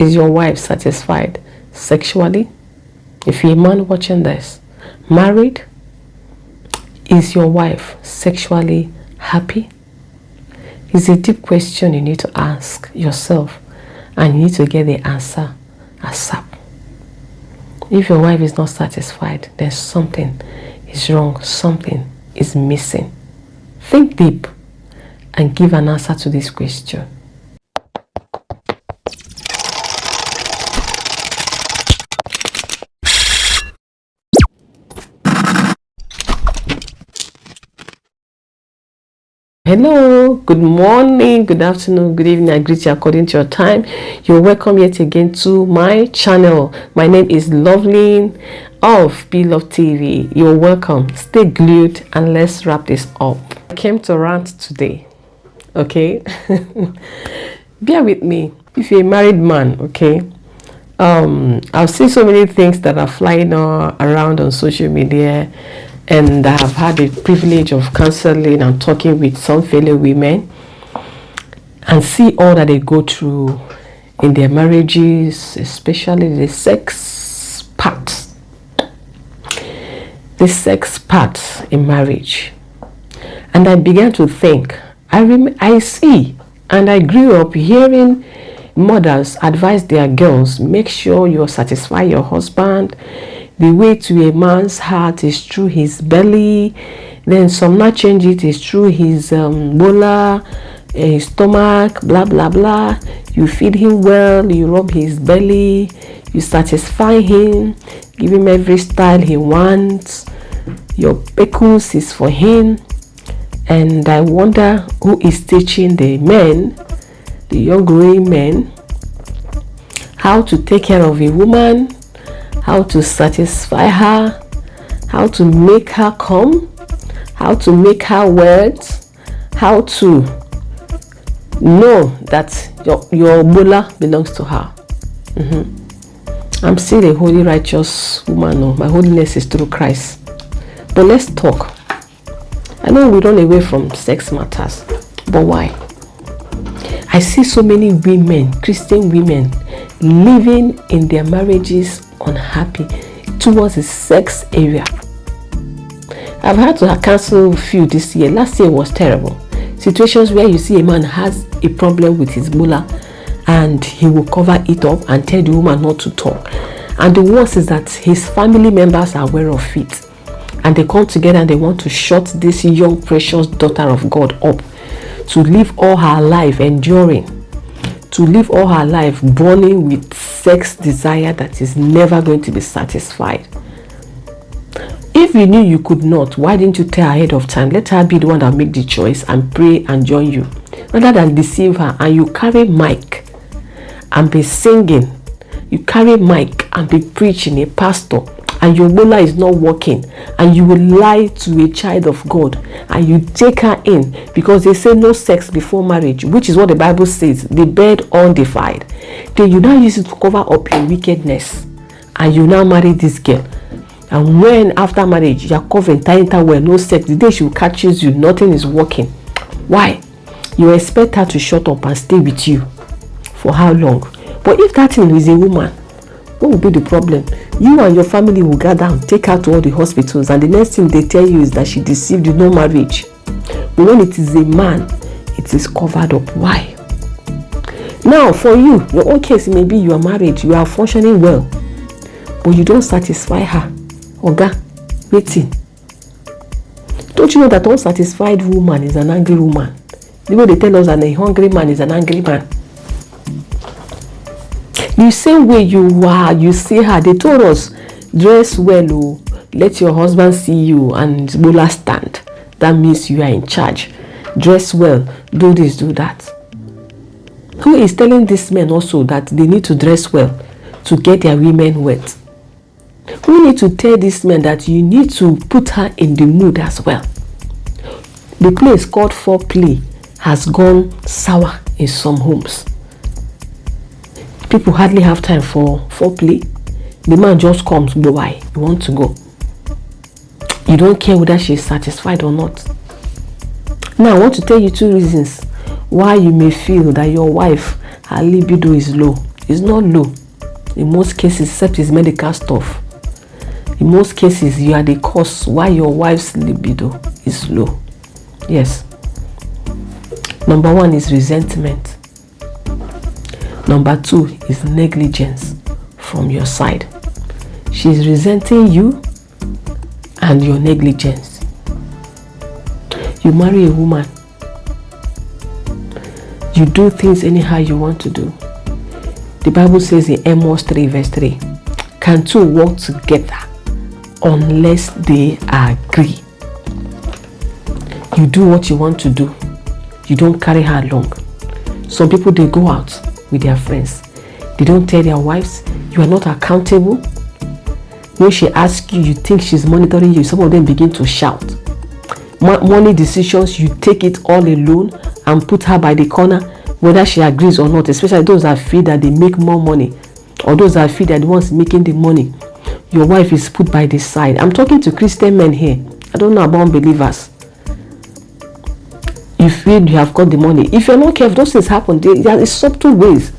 Is your wife satisfied sexually? If you're a man watching this, married, is your wife sexually happy? It's a deep question you need to ask yourself, and you need to get the answer ASAP. If your wife is not satisfied, then something is wrong, something is missing. Think deep and give an answer to this question. Hello, good morning, good afternoon, good evening. I greet you according to your time. You're welcome yet again to my channel. My name is Loveline of Be Love TV. You're welcome. Stay glued and let's wrap this up. I came to rant today, okay? Bear with me. If you're a married man, okay? I've seen so many things that are flying around on social media, and I have had the privilege of counseling and talking with some fellow women and see all that they go through in their marriages, especially the sex part. The sex part in marriage. And I began to think, I see, and I grew up hearing mothers advise their girls, make sure you satisfy your husband. The way to a man's heart is through his belly. Then some now change it is through his bola, his stomach, blah blah blah. You feed him well, you rub his belly, you satisfy him, give him every style he wants. Your pecus is for him. And I wonder who is teaching the men, the young growing men, how to take care of a woman, how to satisfy her, how to make her come, how to make her wet, how to know that your bola belongs to her. I'm still a holy, righteous woman. No, my holiness is through Christ. But let's talk. I know we run away from sex matters, but why? I see so many women, Christian women, living in their marriages unhappy towards the sex area. I've had to cancel a few this year. Last year was terrible. Situations where you see a man has a problem with his bola and he will cover it up and tell the woman not to talk. And the worst is that his family members are aware of it. And they come together and they want to shut this young precious daughter of God up to live all her life enduring, to live all her life burning with sex desire that is never going to be satisfied. If you knew you could not, why didn't you tell her ahead of time? Let her be the one that make the choice and pray and join you, rather than deceive her. And you carry mic and be singing, you carry mic and be preaching, a pastor, and your bola is not working, and you will lie to a child of God and you take her in because they say no sex before marriage, which is what the Bible says, the bed undefiled. Then you now use it to cover up your wickedness, and you now marry this girl. And when after marriage you are covering enter well, no sex, the day she will catch you, nothing is working. Why? You expect her to shut up and stay with you for how long? But if that thing is a woman, what will be the problem? You and your family will gather and take her to all the hospitals, and the next thing they tell you is that she deceived you, no marriage. But when it is a man, it is covered up. Why? Now for you, your own case, maybe you are married, you are functioning well, but you don't satisfy her. Oga, waiting. Don't you know that unsatisfied woman is an angry woman? The way they tell us that a hungry man is an angry man. The same way you see her, they told us, dress well, oh, let your husband see you and bola stand. That means you are in charge. Dress well, do this, do that. Who is telling these men also that they need to dress well to get their women wet? We need to tell these men that you need to put her in the mood as well. The place called foreplay has gone sour in some homes. People hardly have time for foreplay. The man just comes, go by. You want to go. You don't care whether she is satisfied or not. Now I want to tell you two reasons why you may feel that your wife, her libido is low. It's not low. In most cases, except it's medical stuff. In most cases, you are the cause why your wife's libido is low. Yes. Number 1 is resentment. Number 2 is negligence from your side. She's resenting you and your negligence. You marry a woman. You do things anyhow you want to do. The Bible says in Amos 3 verse 3, can two walk together unless they agree? You do what you want to do. You don't carry her along. Some people, they go out with their friends. They don't tell their wives. You are not accountable. When she asks you, you think she's monitoring you. Some of them begin to shout. Money decisions, you take it all alone and put her by the corner, whether she agrees or not, especially those that feel that they make more money, or those that feel that the ones making the money. Your wife is put by the side. I'm talking to Christian men here. I don't know about unbelievers. You feel you have got the money. If you're not careful, those things happen. There is subtle ways.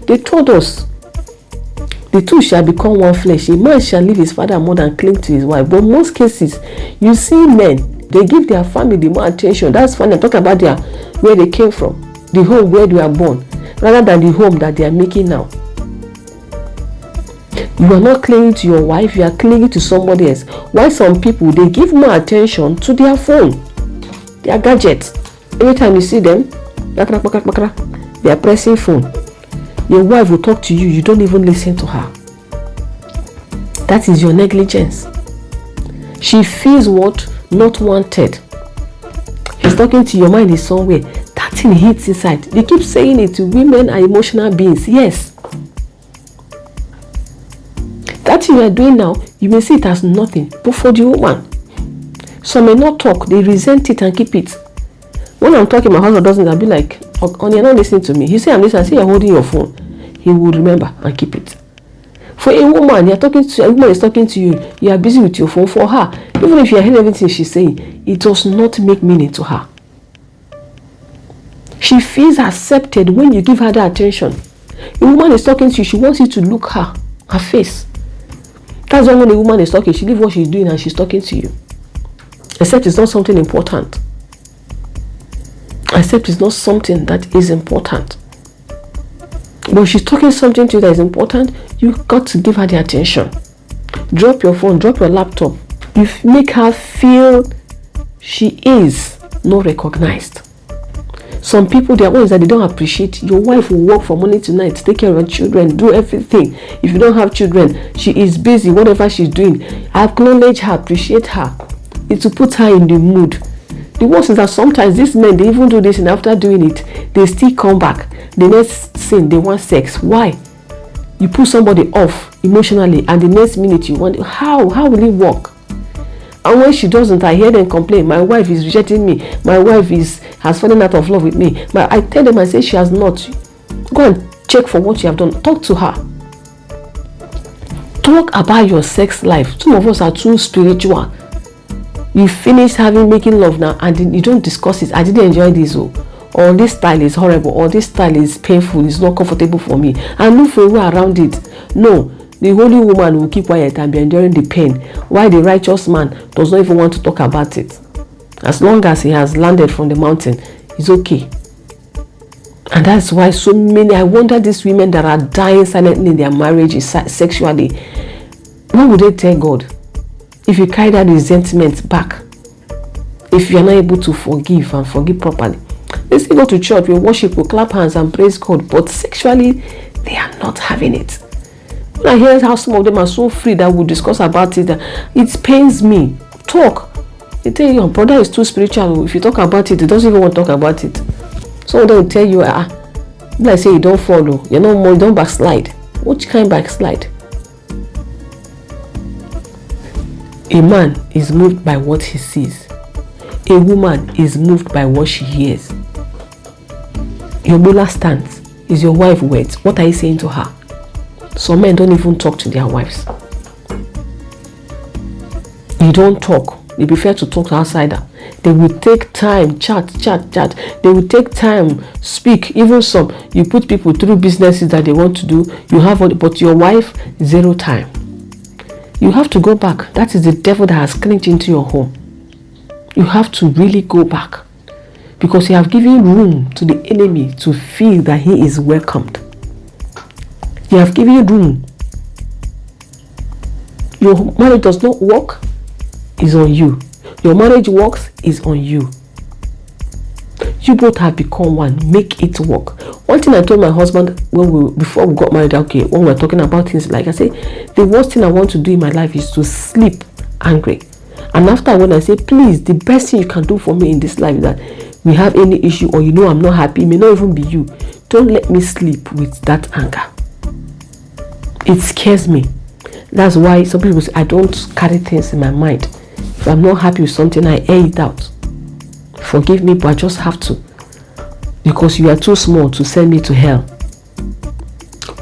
They told us, the two shall become one flesh. A man shall leave his father and mother and cling to his wife. But in most cases, you see men, they give their family more attention. That's fine. I'm talking about where they came from, the home where they were born, rather than the home that they are making now. You are not clinging to your wife, you are clinging to somebody else. Why some people, they give more attention to their phone, their gadgets. Every time you see them, they are pressing phone. Your wife will talk to you, you don't even listen to her. That is your negligence. She feels what? Not wanted. She's talking to your mind in somewhere. That thing hits inside. They keep saying it. Women are emotional beings. Yes. That thing you are doing now, you may see it as nothing. But for the woman, some may not talk. They resent it and keep it. When I'm talking, my husband doesn't. I'll be like, "Honey, you're not listening to me." He say, "I'm listening." I say, "You're holding your phone." He will remember and keep it. For a woman, a woman is talking to you, you are busy with your phone. For her, even if you are hearing everything she's saying, it does not make meaning to her. She feels accepted when you give her that attention. A woman is talking to you, she wants you to look her face. That's why when a woman is talking, she leaves what she's doing and she's talking to you. Except it's not something important. Except it's not something that is important. But if she's talking something to you that is important, you got to give her the attention. Drop your phone, drop your laptop. You make her feel she is not recognized. Some people, their own is that they don't appreciate. Your wife will work from morning to night, take care of your children, do everything. If you don't have children, she is busy, whatever she's doing. Acknowledge her, appreciate her. It's to put her in the mood. The worst is that sometimes these men, they even do this, and after doing it, they still come back. The next scene, they want sex. Why? You put somebody off emotionally, and the next minute you want, how will it work? And when she doesn't, I hear them complain, my wife is rejecting me, my wife has fallen out of love with me. But I tell them, I say she has not. Go and check for what you have done. Talk to her. Talk about your sex life. Some of us are too spiritual. You finish making love now, and you don't discuss it. I didn't enjoy this, or this style is horrible, or this style is painful, it's not comfortable for me, and look for a way around it. No, the holy woman will keep quiet and be enduring the pain, while the righteous man does not even want to talk about it. As long as he has landed from the mountain, it's okay. And that's why so many, I wonder, these women that are dying silently in their marriages sexually, what would they tell God if you carry that resentment back? If you're not able to forgive and forgive properly, they still go to church, we worship, we clap hands and praise God, but sexually they are not having it. When I hear how some of them are so free that we discuss about it, it pains me. Talk. They tell you your brother is too spiritual. If you talk about it, he doesn't even want to talk about it. Some of them will tell you, like say you don't follow, you don't backslide. Which kind backslide? A man is moved by what he sees. A woman is moved by what she hears. Your Bola stance is your wife words. What are you saying to her? Some men don't even talk to their wives. You don't talk. they prefer to talk to outsider. They will take time, chat. They will take time, speak. Even some, you put people through businesses that they want to do. You have, but your wife, zero time. You have to go back. That is the devil that has clinched into your home. You have to really go back, because you have given room to the enemy to feel that he is welcomed. You have given room. Your marriage does not work, is on you. Your marriage works, is on you. You both have become one. Make it work. One thing I told my husband before we got married, okay, when we were talking about things, like I say, the worst thing I want to do in my life is to sleep angry. And after, when I say, please, the best thing you can do for me in this life is that we have any issue, or I'm not happy, it may not even be you. Don't let me sleep with that anger. It scares me. That's why some people say I don't carry things in my mind. If I'm not happy with something, I air it out. Forgive me, but I just have to, because you are too small to send me to hell.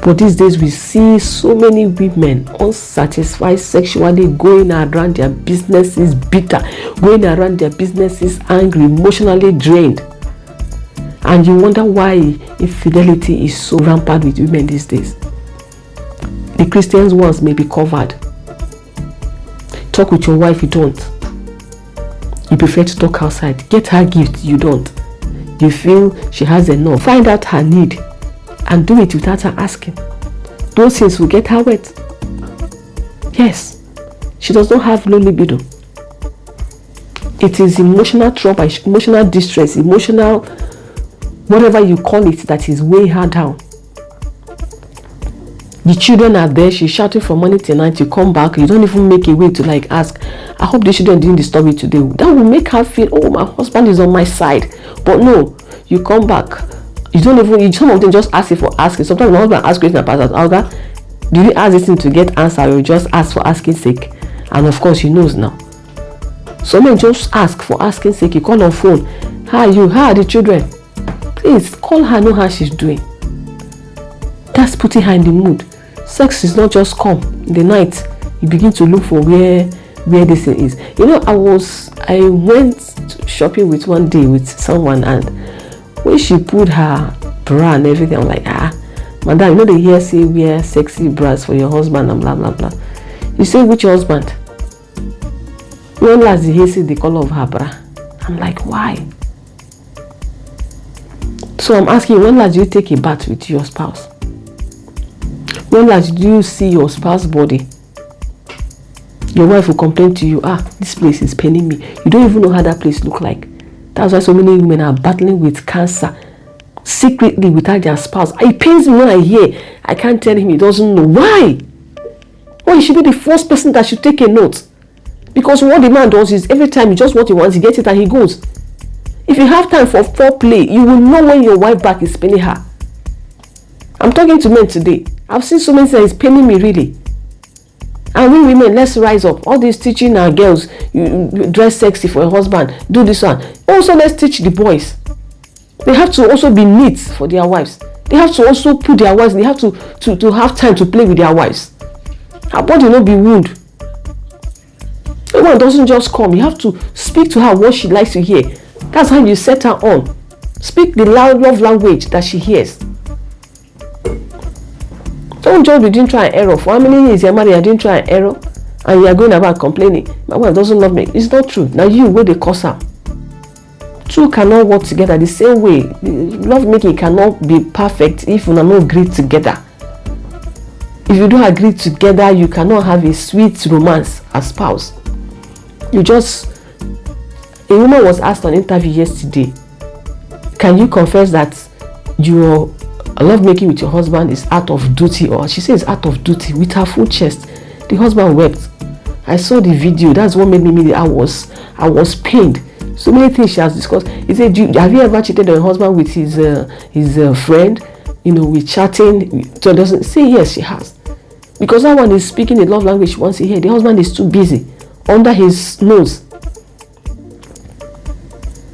But these days we see so many women unsatisfied sexually, going around their businesses bitter, going around their businesses angry, emotionally drained. And you wonder why infidelity is so rampant with women these days. The Christians ones may be covered. Talk with your wife, you don't. You prefer to talk outside. Get her gift, you don't. You feel she has enough. Find out her need and do it without her asking. Those things will get her wet. Yes, she does not have low libido. It is emotional trauma, emotional distress, emotional, whatever you call it, that is weighing her down. The children are there, she's shouting from morning till night. You come back, you don't even make a way to like ask, I hope the children didn't disturb you today. That will make her feel, oh, my husband is on my side. But no, you come back, you don't even, some of them just ask you for asking. Sometimes my husband asks questions about Olga, do you ask this thing to get answer, or you just ask for asking sake? And of course he knows now. Some men just ask for asking sake. You call on phone, how are you, how are the children? Please call her, know how she's doing. That's putting her in the mood. Sex is not just come in the night. You begin to look for where this thing is. I went shopping with one day with someone, and when she put her bra and everything, I'm like, madam, they hear say wear sexy bras for your husband and blah blah blah. You say, which husband? When last did he see the color of her bra? I'm like, why? So I'm asking, when last did you take a bath with your spouse? When last did you see your spouse's body? Your wife will complain to you, this place is paining me. You don't even know how that place look like. That's why so many women are battling with cancer secretly without their spouse. It pains me when I hear. I can't tell him, he doesn't know. Why? Well, he should be the first person that should take a note. Because what the man does is, every time he just what he wants, he gets it and he goes. If you have time for foreplay, you will know when your wife back is paining her. I'm talking to men today. I've seen so many things, it's paining me really. And we women, let's rise up. All these teaching our girls, you dress sexy for your husband, do this one. Also, let's teach the boys. They have to also be neat for their wives. They have to also put their wives, they have to have time to play with their wives. Her body will not be wound. Everyone doesn't just come. You have to speak to her what she likes to hear. That's how you set her on. Speak the loud love language that she hears. Don't just be doing try and error. For how many years you're married, you didn't try and error, and you're going about complaining, my wife doesn't love me. It's not true. Now you where they cause her. Two cannot work together the same way. Love making cannot be perfect if you not agree together. If you don't agree together, you cannot have a sweet romance as spouse. A woman was asked on an interview yesterday, can you confess that your love making with your husband is out of duty? Or she says out of duty with her full chest. The husband wept. I saw the video. That's what made me I was pained. So many things she has discussed. He said, have you ever cheated on your husband with his friend? With chatting. So doesn't say yes, she has. Because that one is speaking the love language she wants to hear. The husband is too busy under his nose.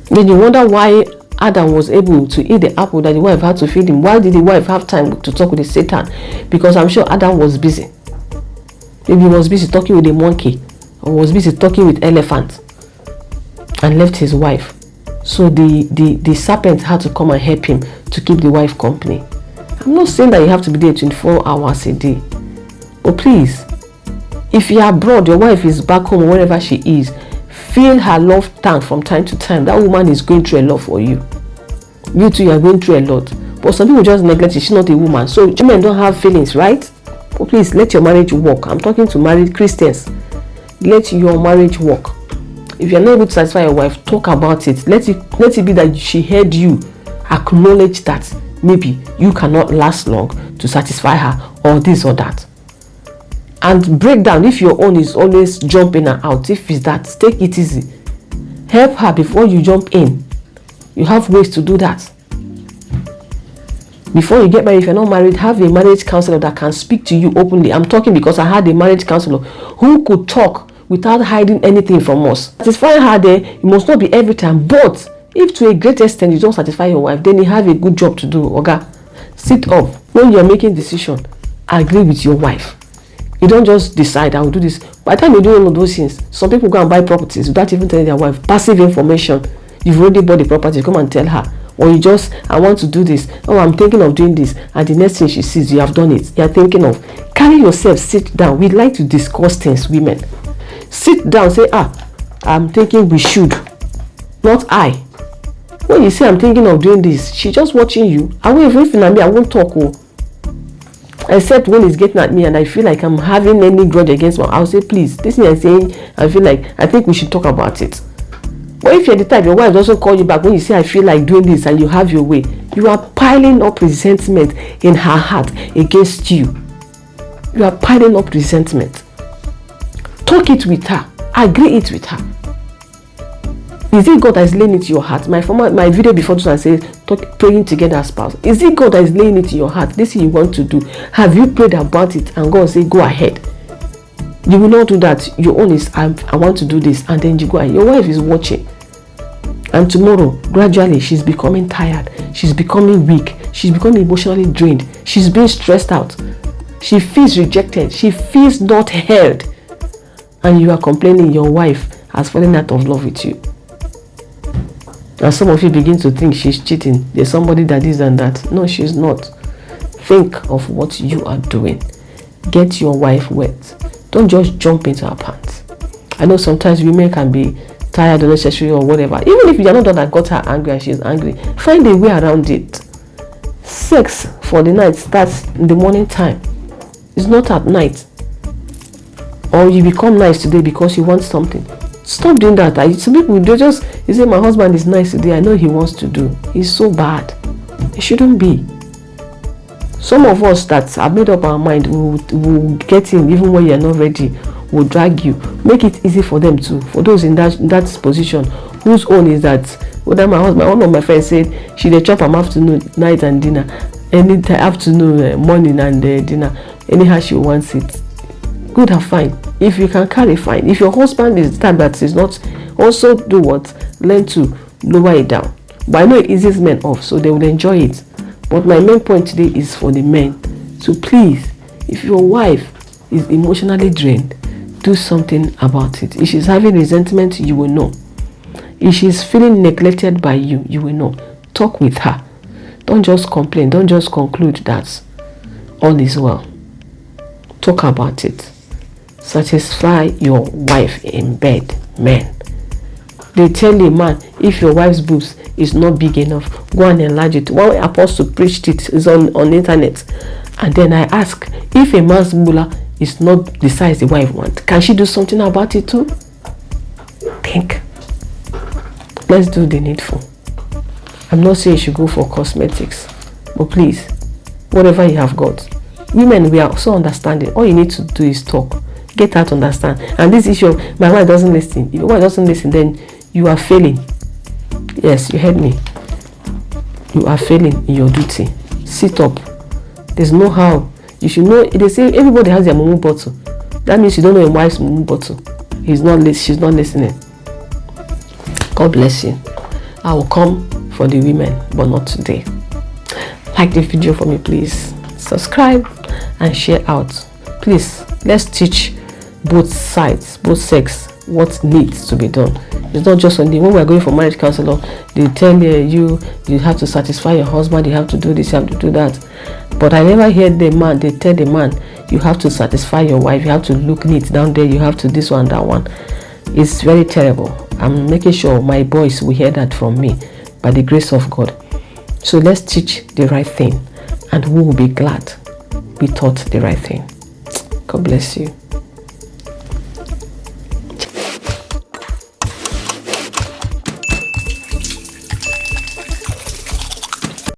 Then you wonder why Adam was able to eat the apple that the wife had to feed him. Why did the wife have time to talk with the Satan? Because I'm sure Adam was busy. Maybe he was busy talking with a monkey, or was busy talking with elephant, and left his wife. So the serpent had to come and help him to keep the wife company. I'm not saying that you have to be there 24 hours a day. But please, if you are abroad, your wife is back home, wherever she is, fill her love tank from time to time. That woman is going through a lot for you. You too, you are going through a lot. But some people just neglect it. She's not a woman. So women don't have feelings, right? But please, let your marriage work. I'm talking to married Christians. Let your marriage work. If you're not able to satisfy your wife, talk about it. Let it be that she heard you acknowledge that maybe you cannot last long to satisfy her, or this or that. And break down. If your own is always jumping and out, if it's that, take it easy. Help her before you jump in. You have ways to do that. Before you get married, if you're not married, have a marriage counselor that can speak to you openly. I'm talking because I had a marriage counselor who could talk without hiding anything from us. Satisfying her there, it must not be every time. But if to a great extent you don't satisfy your wife, then you have a good job to do. Oga, sit up. When you're making decision, agree with your wife. You don't just decide, I will do this. By the time you do all of those things, some people go and buy properties without even telling their wife. Passive information. You've already bought the property, come and tell her. Or you just, I want to do this. Oh, I'm thinking of doing this. And the next thing she sees, you have done it. You're thinking of. Carry yourself, sit down. We like to discuss things, women. Sit down, say, I'm thinking we should. Not I. When you say I'm thinking of doing this, she's just watching you. I won't even at me, I won't talk. Except when it's getting at me and I feel like I'm having any grudge against her, I'll say, please, this thing I'm saying, I feel like, I think we should talk about it. But if you're the type, your wife doesn't call you back when you say, I feel like doing this, and you have your way, you are piling up resentment in her heart against you. You are piling up resentment. Talk it with her. Agree it with her. Is it God that is laying it to your heart? My video before this one says, praying together as spouse. Is it God that is laying it to your heart? This thing you want to do. Have you prayed about it and God say, go ahead? You will not do that. Your own is, I want to do this, and then you go ahead. Your wife is watching. And tomorrow, gradually, she's becoming tired. She's becoming weak. She's becoming emotionally drained. She's being stressed out. She feels rejected. She feels not held. And you are complaining your wife has fallen out of love with you. And some of you begin to think she's cheating. There's somebody that is and that. No, she's not. Think of what you are doing. Get your wife wet. Don't just jump into her pants. I know sometimes women can be tired unnecessarily or whatever. Even if you are not the one that got her angry and she's angry, find a way around it. Sex for the night starts in the morning time. It's not at night. Or you become nice today because you want something. Stop doing that. Some people do just, you say, my husband is nice today, I know he wants to do. He's so bad. It shouldn't be. Some of us that have made up our mind will get in even when you're not ready, will drag you. Make it easy for them too. For those in that position, whose own is that? Whether my husband, one of my friends said she dey chop am afternoon, night and dinner, anytime afternoon, morning and dinner, anyhow she wants it. Good and fine. If you can carry, fine. If your husband is the type that is not, also do what? Learn to lower it down. But I know it eases men off, so they will enjoy it. But my main point today is for the men. So please, if your wife is emotionally drained, do something about it. If she's having resentment, you will know. If she's feeling neglected by you, you will know. Talk with her. Don't just complain. Don't just conclude that all is well. Talk about it. Satisfy your wife in bed, men. They tell a man, if your wife's boobs is not big enough, go and enlarge it. One apostle preached it, is on the internet. And then I ask, if a man's bula is not the size the wife wants, can she do something about it too? Think. Let's do the needful. I'm not saying you should go for cosmetics, but please, whatever you have got. Women, we are so understanding. All you need to do is talk. Get her to understand. And this issue, my wife doesn't listen. If your wife doesn't listen, then you are failing. Yes, you heard me. You are failing in your duty. Sit up. There's no how. You should know. They say everybody has their mumu bottle. That means you don't know your wife's mumu bottle. She's not listening. God bless you. I will come for the women, but not today. Like the video for me, please. Subscribe and share out. Please, let's teach both sides, both sex, what needs to be done. It's not just only when we're going for marriage counselor, they tell you have to satisfy your husband, you have to do this, you have to do that. But I never hear they tell the man, you have to satisfy your wife, you have to look neat down there, you have to this one, that one. It's very terrible. I'm making sure my boys will hear that from me by the grace of God. So let's teach the right thing, and we will be glad we taught the right thing. God bless you.